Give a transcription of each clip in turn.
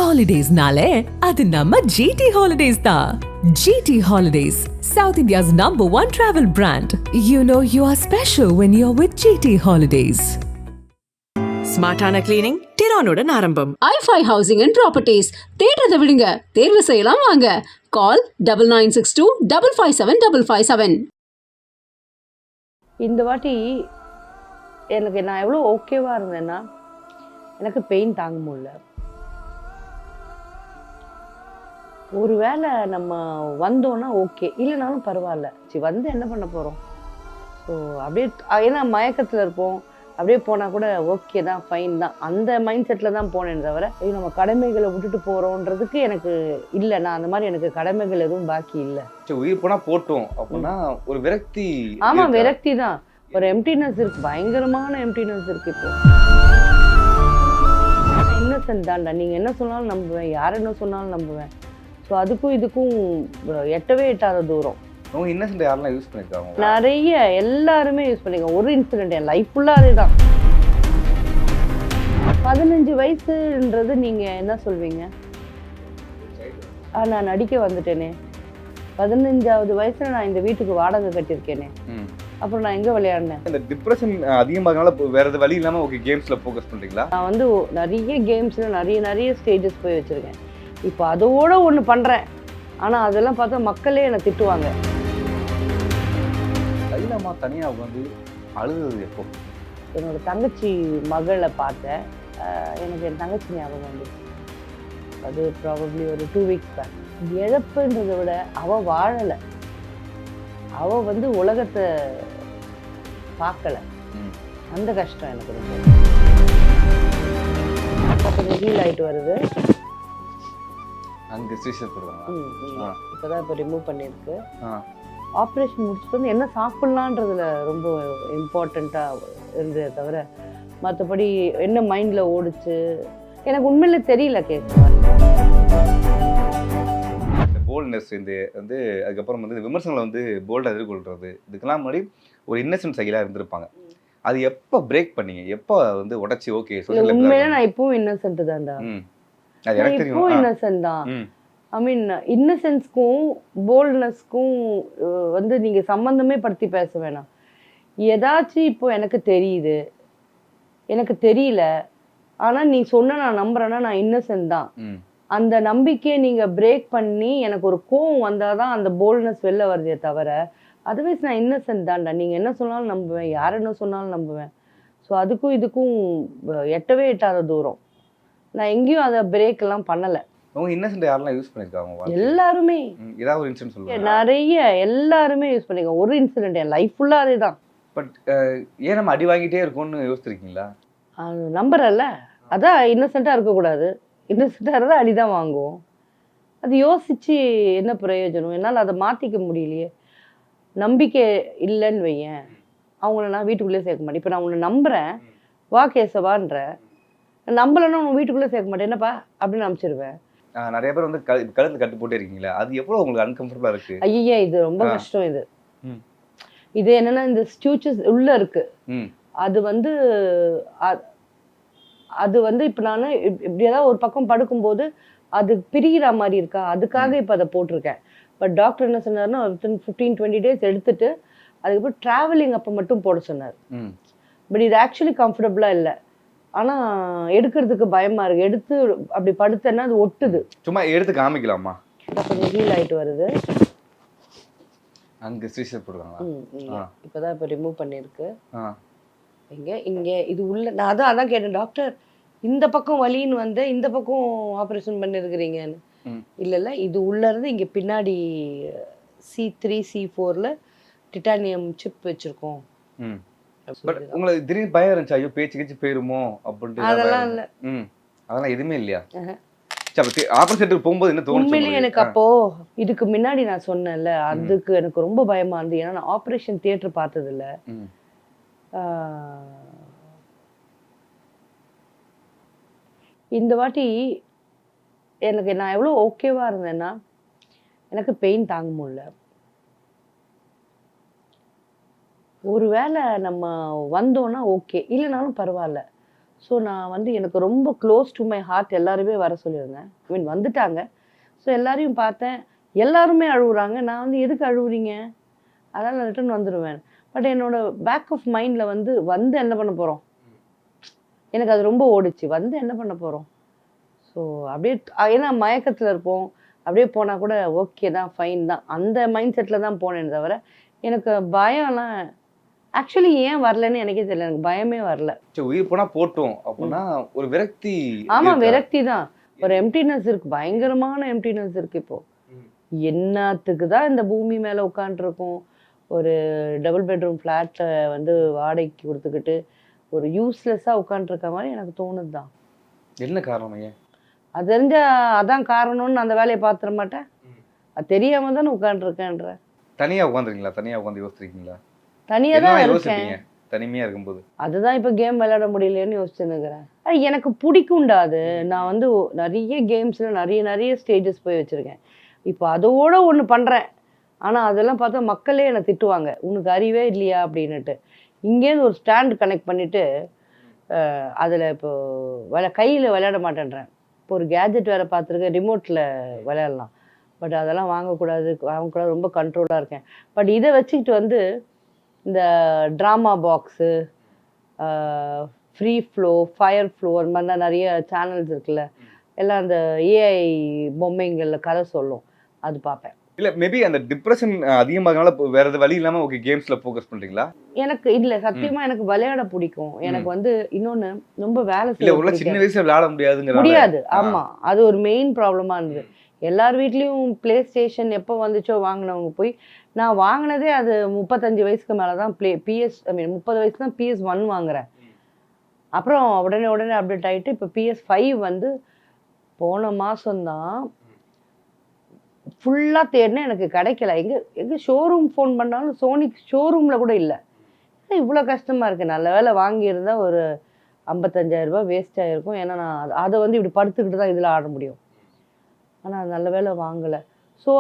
Holidays-nale, adu namma GT Holidays da. GT Holidays, South India's #1 travel brand. You know you are special when you're with GT Holidays. ஸ்மார்ட்டான cleaning டிரானுடன் ஆரம்பம். i5 housing and properties தேடுறதை விடுங்க, தேர்வு செய்யலாம் வாங்க. கால் 9962557557. இந்த வாட்டி எனக்கு நான் எவ்வளோ ஓகேவாக இருந்தேன்னா எனக்கு பெயின் தாங்க முடியல. ஒரு வேளை நம்ம வந்தோன்னா ஓகே, இல்லைனாலும் பரவாயில்ல, சரி வந்து என்ன பண்ண போகிறோம். ஸோ அப்படியே ஏன்னா மயக்கத்தில் இருப்போம், அப்படியே போனால் கூட ஓகே தான், ஃபைன் தான், அந்த மைண்ட் செட்டில் தான் போனேன். தவிர ஐயோ நம்ம கடமைகளை விட்டுட்டு போகிறோன்றதுக்கு எனக்கு இல்லை. நான் அந்த மாதிரி எனக்கு கடமைகள் எதுவும் பாக்கி இல்லை. உயிர் போனால் போட்டோம் அப்படின்னா ஒரு விரக்தி. ஆமாம், விரக்தி தான். ஒரு எம்டினஸ் இருக்குது, பயங்கரமான எம்டினஸ் இருக்குது. இப்போ இன்னசென்ட் தான்டா, நீங்கள் என்ன சொன்னாலும் நம்புவேன், யார் என்ன சொன்னாலும் நம்புவேன். ஸோ அதுக்கும் இதுக்கும் எட்டவே எட்டாத தூரம். அவங்க இன்னசென்ட் யாரெல்லாம் யூஸ் பண்ணியிருக்காங்க? நிறைய, எல்லாருமே யூஸ் பண்ணியிருக்காங்க. ஒரு இன்சிடென்ட் என் லைஃப் ஃபுல்லாக அதே தான். 15 வயசுன்றது நீங்கள் என்ன சொல்வீங்க? நான் நடிக்க வந்துட்டேனே. 15வது வயசில் நான் இந்த வீட்டுக்கு வாடகை கட்டியிருக்கேனே. அப்புறம் நான் எங்கே விளையாடினேன்? இந்த டிப்ரெஷன் அதிகமாகனால வேற எது வழி இல்லாமல் ஓகே கேம்ஸில் ஃபோக்கஸ் பண்ணுறீங்களா? நான் வந்து நிறைய கேம்ஸில் நிறைய ஸ்டேஜஸ் போய் வச்சுருக்கேன். இப்போ அதோட ஒன்று பண்ணுறேன், ஆனால் அதெல்லாம் பார்த்தா மக்களே என்னை திட்டுவாங்க. லைலாமா தனியாக வந்து அழுது எப்போ? என்னோட தங்கச்சி மகளை பார்த்தேன், எனக்கு என் தங்கச்சி ஞாபகம் வந்துச்சு. அது ப்ராபப்ளி ஒரு 2 வீக்ஸ் தான். இழப்புன்றதை விட அவள் வாழலை, அவள் வந்து உலகத்தை பார்க்கல, அந்த கஷ்டம் எனக்கு ரொம்ப. கொஞ்சம் ஹீல் ஆகிட்டு வருது. அங்கே ஸ்டேஷன் போடுவாங்க. இப்போதான் இப்போ ரிமூவ் பண்ணியிருக்கு. ஆப்ரேஷன் முடிச்சுட்டு வந்து என்ன சாப்பிட்லான்றதுல ரொம்ப இம்பார்ட்டண்ட்டாக இருந்ததே தவிர மற்றபடி என்ன மைண்டில் ஓடிச்சு எனக்கு உண்மையில தெரியல. போல்ட்னஸ் இந்த வந்து அதுக்கப்புறம் வந்து விமர்சனங்களை வந்து போல்டாக எதிர்கொள்கிறது, இதுக்கெல்லாம் முன்னாடி ஒரு இன்னசென்ட் சைலாக இருந்திருப்பாங்க. அது எப்போ பிரேக் பண்ணீங்க? எப்போ வந்து உடச்சி ஓகே உண்மையில நான் இப்பவும் இன்னசென்ட் தான்டா. இப்பவும் இன்னசென்ட் தான். ஐ மீன் இன்னசென்ஸ்க்கும் போல்ட்னஸ்க்கும் வந்து நீங்கள் சம்மந்தமே படுத்தி பேச வேணாம். ஏதாச்சும் இப்போ எனக்கு தெரியுது, எனக்கு தெரியல, ஆனால் நீ சொன்ன நான் நம்புறேன்னா நான் இன்னசென்ட் தான். அந்த நம்பிக்கையை நீங்கள் பிரேக் பண்ணி எனக்கு ஒரு கோவம் வந்தால் தான் அந்த போல்ட்னஸ் வெளில வருதே தவிர அதர்வைஸ் நான் இன்னசென்ட் தான்டா. நீங்கள் என்ன சொன்னாலும் நம்புவேன், யார் என்ன சொன்னாலும் நம்புவேன். ஸோ அதுக்கும் இதுக்கும் எட்டவே எட்டாத தூரம். நான் எங்கேயும் அதை பிரேக் எல்லாம் பண்ணலை. அவங்க இன்னசென்ட் யாரெல்லாம் யூஸ் பண்ணியிருக்காங்க? எல்லாருமே. ஏதாவது ஒரு இன்சிடென்ட் சொல்லுவாங்க. நிறைய, எல்லாருமே யூஸ் பண்ணியிருக்காங்க. ஒரு இன்சிடென்ட் என் லைஃப் ஃபுல்லாக அதே தான். பட் ஏன் நம்ம அடி வாங்கிட்டே இருக்கோம்னு யோசிச்சிருக்கீங்களா? நம்புறல்ல, அதான் இன்னசென்ட்டாக இருக்கக்கூடாது. இன்னசென்ட்டாக இருந்தால் அடி தான் வாங்குவோம். அது யோசித்து என்ன பிரயோஜனம்? என்னால் அதை மாற்றிக்க முடியலையே. நம்பிக்கை இல்லைன்னு வையேன், அவங்கள நான் வீட்டுக்குள்ளேயே சேர்க்க மாட்டேன். இப்போ நான் உன்னை நம்புகிறேன், வா கேசவான்ற, நம்பலைன்னா உன் வீட்டுக்குள்ளே சேர்க்க மாட்டேன், என்னப்பா அப்படின்னு அனுப்பிச்சிருவேன். நிறைய பேர் வந்து கழுத்து கட்டு போட்டே இருக்கீங்களா? அது எவ்வளோ உங்களுக்கு அன்கம்ஃபர்டபுளாக இருக்கு? ஐயா, இது ரொம்ப கஷ்டம். இது என்னன்னா இந்த ஸ்டியூச்சஸ் உள்ள இருக்கு. அது வந்து இப்போ நான் இப்படி ஏதாவது ஒரு பக்கம் படுக்கும்போது அது பிரிகிற மாதிரி இருக்கா, அதுக்காக இப்போ அதை போட்டிருக்கேன். பட் டாக்டர் என்ன சொன்னார்னா 15-20 டேஸ் எடுத்துட்டு அதுக்கப்புறம் ட்ராவலிங் அப்போ மட்டும் போட சொன்னார். பட் இது ஆக்சுவலி கம்ஃபர்டபுளாக இல்லை, ஆனால் எடுக்கிறதுக்கு பயமாக இருக்குது. எடுத்து அப்படி படுத்தேன்னா அது ஒட்டுது. சும்மா எடுத்து காமிக்கலாமா? கொஞ்சம் ஹீல் ஆகிட்டு வருது. அங்கே ஸ்டேஷன் போடுவாங்க. இப்போதான் இப்போ ரிமூவ் பண்ணியிருக்கு. இங்கே இது உள்ள நான் அதான் கேட்டேன், டாக்டர் இந்த பக்கம் வலின்னு வந்து இந்த பக்கம் ஆப்ரேஷன் பண்ணியிருக்கிறீங்கன்னு. இல்லை, இது உள்ளேருந்து இங்கே பின்னாடி C3 C4 டிட்டானியம் சிப் வச்சுருக்கோம். பட் உங்களுக்கு திடீர்னு பயம் இருந்துச்சு, ஐயோ பேச்சு கிச்சு போயிருமோ அப்படின்ட்டு? அதெல்லாம் இல்லை. அதெல்லாம் எதுவுமே இல்லையா? ஆப்ரேஷனுக்கு போகும்போது என்ன தோணுச்சு உண்மையிலேயே எனக்கு? அப்போ இதுக்கு முன்னாடி நான் சொன்னேன்ல, அதுக்கு எனக்கு ரொம்ப பயமா இருந்தது. ஏன்னா நான் ஆப்ரேஷன் தியேட்டர் பார்த்ததில்ல. இந்த வாட்டி எனக்கு நான் எவ்வளோ ஓகேவா இருந்தேன்னா எனக்கு பெயின் தாங்க முடியல. ஒரு வேளை நம்ம வந்தோன்னா ஓகே, இல்லைனாலும் பரவாயில்ல. ஸோ நான் வந்து எனக்கு ரொம்ப க்ளோஸ் டு மை ஹார்ட் எல்லாருமே வர சொல்லியிருந்தேன். ஐ மீன் வந்துட்டாங்க. ஸோ எல்லாரையும் பார்த்தேன். எல்லாருமே அழுகுறாங்க. நான் வந்து எதுக்கு அழுகுறீங்க? அதனால் ரிட்டர்ன் வந்துடுவேன். பட் என்னோட பேக் ஆஃப் மைண்டில் வந்து என்ன பண்ண போகிறோம்? எனக்கு அது ரொம்ப ஓடிச்சு. வந்து என்ன பண்ண போகிறோம்? ஸோ அப்படியே ஏன்னா மயக்கத்தில் இருப்போம். அப்படியே போனால் கூட ஓகே தான், ஃபைன் தான். அந்த மைண்ட் செட்டில் தான் போனேன் தவிர எனக்கு பயம்லாம் ஆக்சுவலி ஏன் வரலன்னு எனக்கே தெரியல. எனக்கு பயமே வரல. சரி, உயிர் போனா போட்டும் அப்படின்னா ஒரு விரக்தி. ஆமா, விரக்தி தான். ஒரு எம்டினஸ் இருக்கு, பயங்கரமான எம்டினஸ் இருக்கு. இப்போ என்னத்துக்கு தான் இந்த பூமி மேல உட்காந்துருக்கோம்? ஒரு டபுள் பெட்ரூம் ஃப்ளாட்டை வந்து வாடகைக்கு கொடுத்துக்கிட்டு ஒரு யூஸ்லெஸ்ஸா உட்காந்துருக்க மாதிரி எனக்கு தோணுது தான். என்ன காரணம் ஐயா? அது தெரிஞ்சா அதான் காரணம்னு அந்த வேலையை பார்த்துட மாட்டேன். அது தெரியாம தானே உட்காந்துருக்கேன்ற. தனியா உட்காந்துருக்கீங்களா? தனியா உட்காந்து யோசிச்சிருக்கீங்களா? தனியா தான் இருக்கேன். யோசிப்பீங்க தனிமையா இருக்கும்போது? அதுதான் இப்போ கேம் விளையாட முடியலையேன்னு யோசிச்சுன்னுக்கிறேன். எனக்கு பிடிக்கும்டா அது. நான் வந்து நிறைய கேம்ஸில் நிறைய ஸ்டேஜஸ் போய் வச்சுருக்கேன். இப்போ அதோட ஒன்று பண்ணுறேன். ஆனால் அதெல்லாம் பார்த்தா மக்களே என்னை திட்டுவாங்க, உனக்கு அறிவே இல்லையா அப்படின்னுட்டு. இங்கேருந்து ஒரு ஸ்டாண்ட் கனெக்ட் பண்ணிவிட்டு அதில் இப்போ கையில் விளையாட மாட்டேன்றேன். இப்போ ஒரு கேஜெட் வேறு பார்த்துருக்கேன், ரிமோட்டில் விளையாடலாம். பட் அதெல்லாம் வாங்கக்கூடாது, ரொம்ப கண்ட்ரோலாக இருக்கேன். பட் இதை வச்சுக்கிட்டு வந்து இந்த drama box, free flow, fire flow, அந்த மாதிரிலாம் நிறைய சேனல்ஸ் இருக்குல்ல, எல்லாம் அந்த ஏஐ பொம்மைங்களில் கதை சொல்லும், அது பார்ப்பேன். இல்லை, மேபி அந்த டிப்ரெஷன் அதிகமாகனால வேற எது வழி இல்லாமல் ஓகே கேம்ஸில் ஃபோக்கஸ் பண்ணுறீங்களா? எனக்கு இல்லை, சத்தியமாக எனக்கு விளையாட பிடிக்கும். எனக்கு வந்து இன்னொன்று ரொம்ப வேலை இல்லை, ஒரு சின்ன வயசுல விளையாட முடியாது. ஆமாம், அது ஒரு மெயின் ப்ராப்ளமாக இருந்தது. எல்லார் வீட்லேயும் பிளே ஸ்டேஷன் எப்போ வந்துச்சோ வாங்கினவங்க போய், நான் வாங்கினதே அது 35 வயசுக்கு மேலே தான் பிஎஸ், ஐ மீன் 30 வயசுக்கு தான் PS1 வாங்குறேன். அப்புறம் உடனே அப்டேட் ஆகிட்டு இப்போ PS5 வந்து போன மாதம்தான் ஃபுல்லாக தேடினேன், எனக்கு கிடைக்கல. எங்கே ஷோரூம் ஃபோன் பண்ணாலும் சோனி ஷோரூமில் கூட இல்லை. இவ்வளோ கஷ்டமாக இருக்குது. நல்ல வேலை வாங்கியிருந்தா ஒரு 55,000 ரூபாய் வேஸ்ட் ஆகிருக்கும். ஏன்னா நான் அதை வந்து இப்படி படுத்துக்கிட்டு தான் இதில் ஆட முடியும். ஆனால் நல்ல வேலை வாங்கலை. ஸோ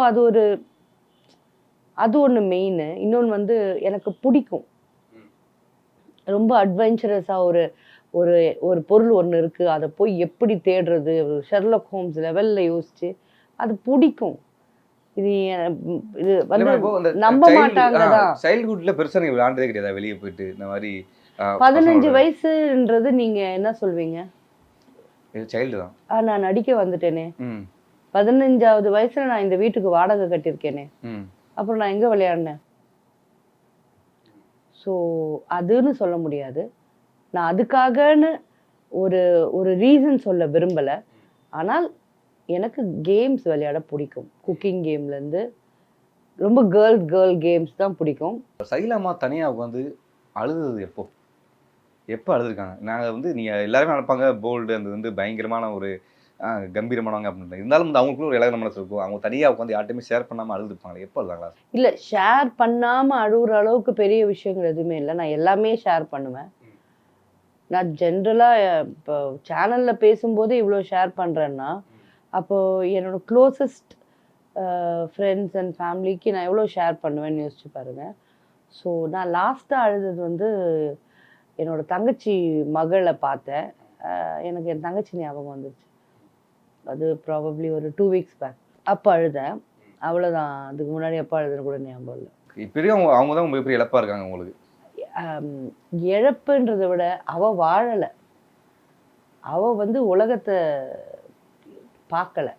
அது ஒன்று மெயின். இன்னொன்று வந்து எனக்கு பிடிக்கும், ரொம்ப அட்வென்ச்சரஸாக ஒரு ஒரு ஒரு பொருள் ஒன்று இருக்குது, அதை போய் எப்படி தேடுறது, ஒரு ஷெர்லாக் ஹோம்ஸ் லெவலில் யோசிச்சு அது பிடிக்கும். இது வந்து நம்ப மாட்டாங்க தான். சைல்ட்ஹுட்ல பெருசாக நீங்கள் விளையாண்டதே கிடையாது வெளியே போயிட்டு இந்த மாதிரி? 15 வயசுன்றது நீங்கள் என்ன சொல்வீங்க? சைல்டு தான். நான் நடிக்க வந்துட்டேனே. 15வது வயசுல நான் இந்த வீட்டுக்கு வாடகை கட்டியிருக்கேனே. அப்புறம் நான் எங்கே விளையாடினேன்? ஸோ அதுன்னு சொல்ல முடியாது. நான் அதுக்காகன்னு ஒரு ஒரு ரீசன் சொல்ல விரும்பலை. ஆனால் எனக்கு கேம்ஸ் விளையாட பிடிக்கும். குக்கிங் கேம்லேருந்து ரொம்ப கேர்ள் கேம்ஸ் தான் பிடிக்கும். சைலமா தனியாக உட்காந்து அழுது எப்போ அழுதுருக்காங்க? நாங்கள் வந்து நீங்கள் எல்லாருமே நினைப்பாங்க போல்டு அந்த வந்து பயங்கரமான ஒரு கம்பீரமானவங்க அப்படின்னு. இருந்தாலும் வந்து அவங்களுக்குள்ள ஒரு இலகன மனசு இருக்கும். அவங்க தனியாக உட்காந்து யார்ட்டையுமே ஷேர் பண்ணாமல் அழுதுப்பாங்க. எப்போ அழுதாங்களா? இல்லை, ஷேர் பண்ணாமல் அழுகுற அளவுக்கு பெரிய விஷயங்கள் எதுவுமே இல்லை. நான் எல்லாமே ஷேர் பண்ணுவேன். நான் ஜென்ரலாக இப்போ சேனலில் பேசும்போது இவ்வளோ ஷேர் பண்ணுறேன்னா, அப்போது என்னோட க்ளோசஸ்ட் ஃப்ரெண்ட்ஸ் அண்ட் ஃபேமிலிக்கு நான் எவ்வளோ ஷேர் பண்ணுவேன்னு யோசிச்சு பாருங்கள். ஸோ நான் லாஸ்ட்டாக அழுதது வந்து என்னோடய தங்கச்சி மகளை பார்த்தேன். எனக்கு என் தங்கச்சி ஞாபகம் வந்துச்சு. அது ப்ராபப்ளி ஒரு 2 வீக்ஸ் பேக். அப்போ அழுதேன், அவ்வளோதான். அதுக்கு முன்னாடி எப்போ அழுதுன்னு கூட ஞாபகம் இல்லை. இப்போயும் அவங்க தான் மிகப்பெரிய இழப்பாக இருக்காங்க உங்களுக்கு? இழப்புன்றதை விட அவள் வாழலை, அவள் வந்து உலகத்தை பார்க்கலை.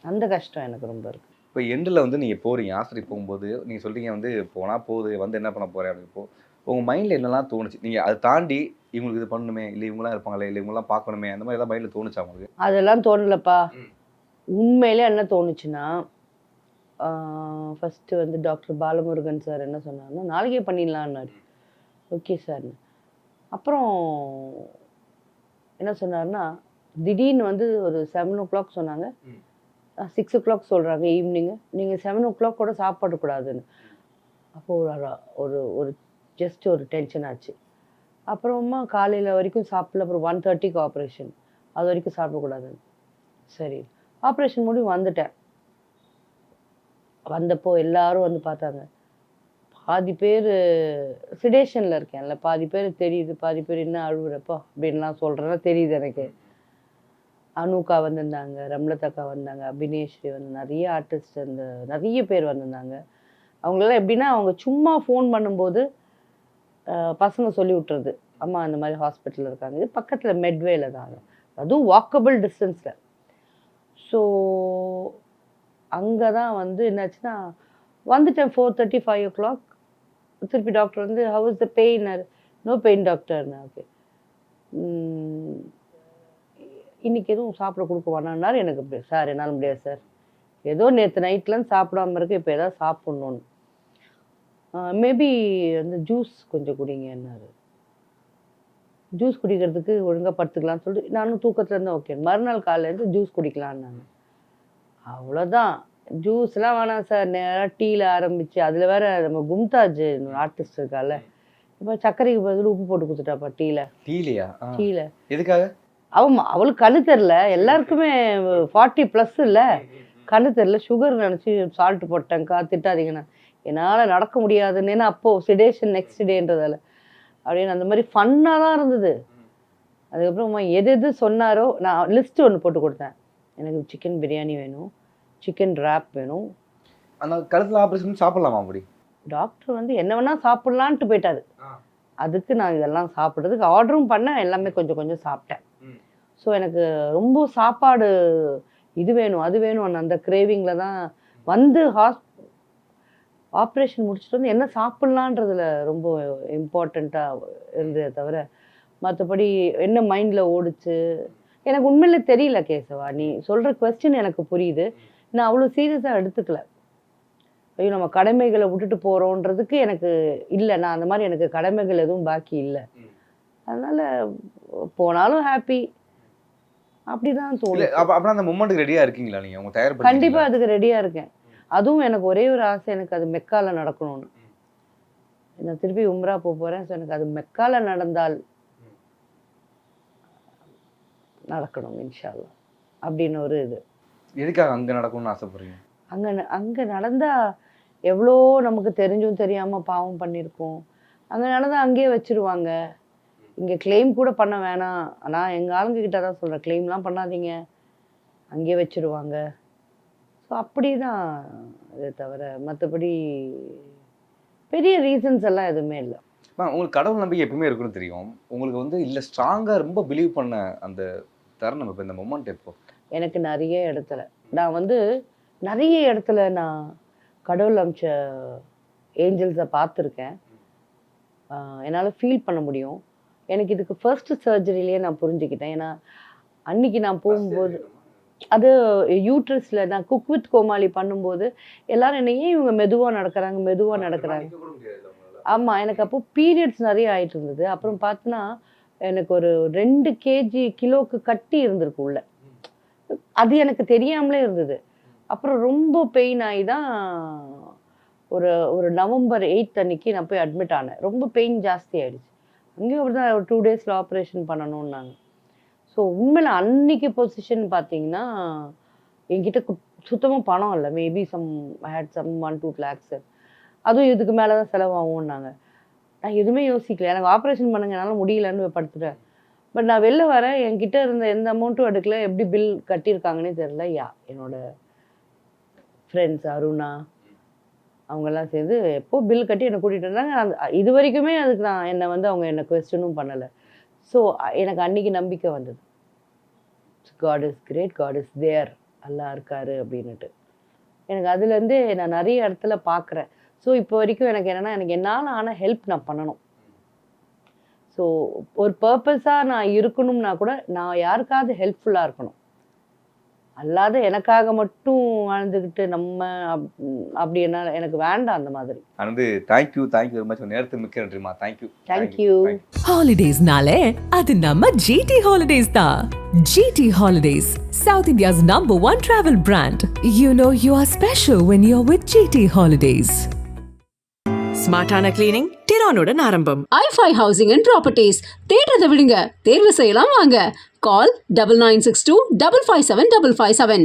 அந்த கஷ்டம் எனக்கு ரொம்ப இருக்கு. இப்போ எண்டில் வந்து நீங்கள் போகிறீங்க, ஆஸ்திரேலியா போகும்போது நீங்கள் சொல்கிறீங்க வந்து போனால் போகுது, வந்து என்ன பண்ண போகிறேன் அப்படின்னு. உங்கள் மைண்டில் என்னெல்லாம் தோணுச்சு? நீங்கள் அதை தாண்டி இவங்களுக்கு இது பண்ணணுமே, இல்லை இவங்களாம் இருப்பாங்களே, இல்லை இவங்களாம் பார்க்கணுமே, அந்த மாதிரி எல்லாம் மைண்டில் தோணுச்சா உங்களுக்கு? அதெல்லாம் தோணலப்பா. உண்மையிலே என்ன தோணுச்சுன்னா, ஃபஸ்ட்டு வந்து டாக்டர் பாலமுருகன் சார் என்ன சொன்னார்னா, நாளைக்கே பண்ணிடலான்னாரு. Okay sir. அப்புறம் என்ன சொன்னார்னா, திடீர்னு வந்து ஒரு 7 o'clock சொன்னாங்க, 6 o'clock சொல்கிறாங்க ஈவினிங்கு, நீங்கள் 7 o'clock கூட சாப்பிடக்கூடாதுன்னு. அப்போது ஒரு ஒரு ஜஸ்ட் ஒரு டென்ஷன் ஆச்சு. அப்புறமா காலையில் வரைக்கும் சாப்பிடல. அப்புறம் 1:30க்கு ஆப்ரேஷன், அது வரைக்கும் சாப்பிடக்கூடாதுன்னு. சரி, ஆப்ரேஷன் முடிவு வந்துட்டேன். வந்தப்போ எல்லாரும் வந்து பார்த்தாங்க, பாதி பேர் சிடேஷனில் இருக்கேன்ல, பாதி பேர் தெரியுது, பாதி பேர் என்ன அழுகுறப்போ அப்படின்லாம் சொல்கிறேன்னா தெரியுது எனக்கு. அனுக்கா வந்திருந்தாங்க, ரம்லதக்கா வந்தாங்க, அபினேஸ்வரி வந்து நிறைய ஆர்டிஸ்ட் அந்த நிறைய பேர் வந்திருந்தாங்க. அவங்களெல்லாம் எப்படின்னா அவங்க சும்மா ஃபோன் பண்ணும்போது பசங்க சொல்லி விட்டுறது, அம்மா அந்த மாதிரி ஹாஸ்பிட்டலில் இருக்காங்க, இது பக்கத்தில் மெட்வேல தான், அதுவும் வாக்கபிள் டிஸ்டன்ஸில். ஸோ அங்கே தான் வந்து என்னாச்சுன்னா வந்துட்டேன் 4:30 5 o'clock. திருப்பி டாக்டர் வந்து how is the pain, no pain டாக்டர்னு. ஓகே இன்றைக்கி எதுவும் சாப்பிட கொடுக்க வேணான்னாரு. எனக்கு சார் என்னால் முடியாது சார், ஏதோ நேற்று நைட்லேருந்து சாப்பிடாம இருக்கு, இப்போ ஏதாவது சாப்பிட்ணுன்னு. மேபி வந்து ஜூஸ் கொஞ்சம் குடிங்கன்னாரு. ஜூஸ் குடிக்கிறதுக்கு ஒழுங்காக படுத்துக்கலான்னு சொல்லிட்டு நானும் தூக்கத்தில் இருந்தேன். ஓகே மறுநாள் காலையிலேருந்து ஜூஸ் குடிக்கலான்னு. அவ்வளோதான், ஜூஸ்லாம் வேணாம் சார், நேராக டீயில் ஆரம்பித்து அதில் வேற நம்ம கும்தாஜ் ஆர்டிஸ்ட் இருக்கால, இப்போ சர்க்கரைக்கு பதில் உப்பு போட்டு கொடுத்துட்டாப்பா டீயில். எதுக்காக? அவளுக்கு கண்ணு தெரில, எல்லாருக்குமே 40+ இல்லை, கண்ணு தெரில, சுகர் நினச்சி சால்ட்டு போட்டேங்க்கா திட்டாதீங்கண்ணா, என்னால் நடக்க முடியாதுன்னு. ஏன்னா அப்போது சிடேஷன் நெக்ஸ்ட் டேன்றதால அப்படின்னு அந்த மாதிரி ஃபன்னாக தான் இருந்தது. அதுக்கப்புறமா எது சொன்னாரோ நான் லிஸ்ட்டு ஒன்று போட்டு கொடுத்தேன், எனக்கு சிக்கன் பிரியாணி வேணும், சிக்கன் ராப் வேணும். அந்த கழுத்தில் ஆப்ரேஷன் சாப்பிட்லாமா? அப்படி டாக்டர் வந்து என்ன வேணால் சாப்பிட்லான்ட்டு போயிட்டாரு. அதுக்கு நான் இதெல்லாம் சாப்பிட்றதுக்கு ஆர்டரும் பண்ணேன், எல்லாமே கொஞ்சம் கொஞ்சம் சாப்பிட்டேன். ஸோ எனக்கு ரொம்ப சாப்பாடு இது வேணும் அது வேணும் அந்த கிரேவிங்கில் தான் வந்து ஆப்ரேஷன் முடிச்சுட்டு வந்து என்ன சாப்பிட்லான்றதுல ரொம்ப இம்பார்ட்டண்ட்டாக இருந்ததே தவிர மற்றபடி என்ன மைண்டில் ஓடிச்சு எனக்கு உண்மையிலே தெரியல. கேசவா, நீ சொல்கிற கொஸ்டின் எனக்கு புரியுது, நான் அவ்வளோ சீரியஸாக எடுத்துக்கல. ஐயோ நம்ம கடமைகளை விட்டுட்டு போகிறோன்றதுக்கு எனக்கு இல்லை, நான் அந்த மாதிரி எனக்கு கடமைகள் எதுவும் பாக்கி இல்லை, அதனால் போனாலும் ஹாப்பி அப்படிதான் தோணுது. அப்படின்னா அந்த மொமெண்ட்டுக்கு ரெடியாக இருக்கீங்களா நீங்கள்? உங்கள் தயார் கண்டிப்பாக அதுக்கு ரெடியாக இருக்கேன். அதுவும் எனக்கு ஒரே ஒரு ஆசை, எனக்கு அது மெக்கால நடக்கணும்னு. நான் திருப்பி உம்ரா போகிறேன். ஸோ எனக்கு அது மெக்கால நடந்தால் நடக்கணும் இன்ஷா அல்லாஹ் அப்படின்னு ஒரு இது. எதுக்காக அங்கே நடக்கணும்னு ஆசைப்படுறீங்க? அங்கே நடந்தால் எவ்வளோ நமக்கு தெரிஞ்சும் தெரியாமல் பாவம் பண்ணியிருக்கோம், அங்கே நடந்தால் அங்கேயே வச்சுருவாங்க. இங்கே கிளைம் கூட பண்ண வேணாம், ஆனால் எங்கள் ஆளுங்கக்கிட்ட தான் சொல்கிறேன், கிளைம்லாம் பண்ணாதீங்க, அங்கேயே வச்சுருவாங்க. ஸோ அப்படி தான் அதை தவிர மற்றபடி பெரிய ரீசன்ஸ் எல்லாம் எதுவுமே இல்லை. உங்களுக்கு கடவுள் நம்பிக்கை எப்பவுமே இருக்குன்னு தெரியும், உங்களுக்கு வந்து இல்லை ஸ்ட்ராங்காக ரொம்ப பிலீவ் பண்ண அந்த தருணம் இப்போ இந்த மொமெண்ட் எப்போ? எனக்கு நிறைய இடத்துல நான் வந்து நிறைய இடத்துல நான் கடவுள் அமிச்ச ஏஞ்சல்ஸை பார்த்துருக்கேன், என்னால் ஃபீல் பண்ண முடியும். எனக்கு இதுக்கு ஃபர்ஸ்ட் சர்ஜரியிலேயே நான் புரிஞ்சுக்கிட்டேன். ஏன்னா அன்னைக்கு நான் போகும்போது அது யூட்ரஸில் நான் குக் வித் கோமாளி பண்ணும்போது எல்லாரும் என்ன ஏன் இவங்க மெதுவாக நடக்கிறாங்க. ஆமாம், எனக்கு அப்போது பீரியட்ஸ் நிறைய ஆகிட்டு இருந்தது. அப்புறம் பார்த்தோன்னா எனக்கு ஒரு 2 கிலோக்கு கட்டி இருந்திருக்கு உள்ள, அது எனக்கு தெரியாமலே இருந்தது. அப்புறம் ரொம்ப பெயின் ஆகி தான் ஒரு நவம்பர் 8 அன்னைக்கு நான் போய் அட்மிட் ஆனேன். ரொம்ப பெயின் ஜாஸ்தி ஆகிடுச்சு. அங்கேயும் அப்படி தான் ஒரு 2 days ஆப்ரேஷன் பண்ணணும்னாங்க. ஸோ உண்மையில் அன்னைக்கு பொசிஷன் பார்த்தீங்கன்னா என்கிட்ட சுத்தமாக பணம் இல்லை, மேபி ஹேட் சம் 1-2 lakhs, அதுவும் இதுக்கு மேலே தான் செலவாகும்னாங்க. நான் எதுவுமே யோசிக்கல, எனக்கு ஆப்ரேஷன் பண்ணுங்க என்னால் முடியலன்னு படுத்துட்டேன். பட் நான் வெளில வரேன், என்கிட்ட இருந்த எந்த அமௌண்ட்டும் எடுக்கல, எப்படி பில் கட்டியிருக்காங்கன்னே தெரில. என்னோட ஃப்ரெண்ட்ஸ் அருணா அவங்கெல்லாம் சேர்ந்து எப்போ பில் கட்டி என்னை கூட்டிகிட்டு வந்தாங்க. இது வரைக்குமே அதுக்கு நான் என்னை வந்து அவங்க என்னை கொஸ்டினும் பண்ணலை. ஸோ எனக்கு அன்றைக்கி நம்பிக்கை வந்தது, God is great, God is there, அல்லா இருக்காரு அப்படின்னுட்டு. எனக்கு அதுலேருந்து நான் நிறைய இடத்துல பார்க்குறேன். ஸோ இப்போ வரைக்கும் எனக்கு என்னென்னா எனக்கு என்னால் ஆனால் ஹெல்ப் நான் பண்ணணும். ஸோ ஒரு பர்பஸாக நான் இருக்கணும்னா கூட நான் யாருக்காவது ஹெல்ப்ஃபுல்லாக இருக்கணும், அல்லாத எனக்காக மட்டும் வாழ்ந்துக்கிட்டு நம்ம அப்படி என்ன எனக்கு வேண்டாம் அந்த மாதிரி. வந்து தேங்க்யூ வெரி மச், நேரத்துக்கு மிக்க நன்றிமா. தேங்க்யூ. ஹாலிடேஸ்னாலே அது நம்ம ஜிடி ஹாலிடேஸ் தான். GD holidays, South India's #1 travel brand. You know you are special when you're with GT Holidays. ஸ்மார்ட்டான கிளீனிங் டிரானுடன் ஆரம்பம். i5 ஹவுசிங் அண்ட் ப்ராப்பர்ட்டிஸ், தேடுறதை விடுங்க, தேர்வு செய்யலாம் வாங்க. கால் 9962 557 557.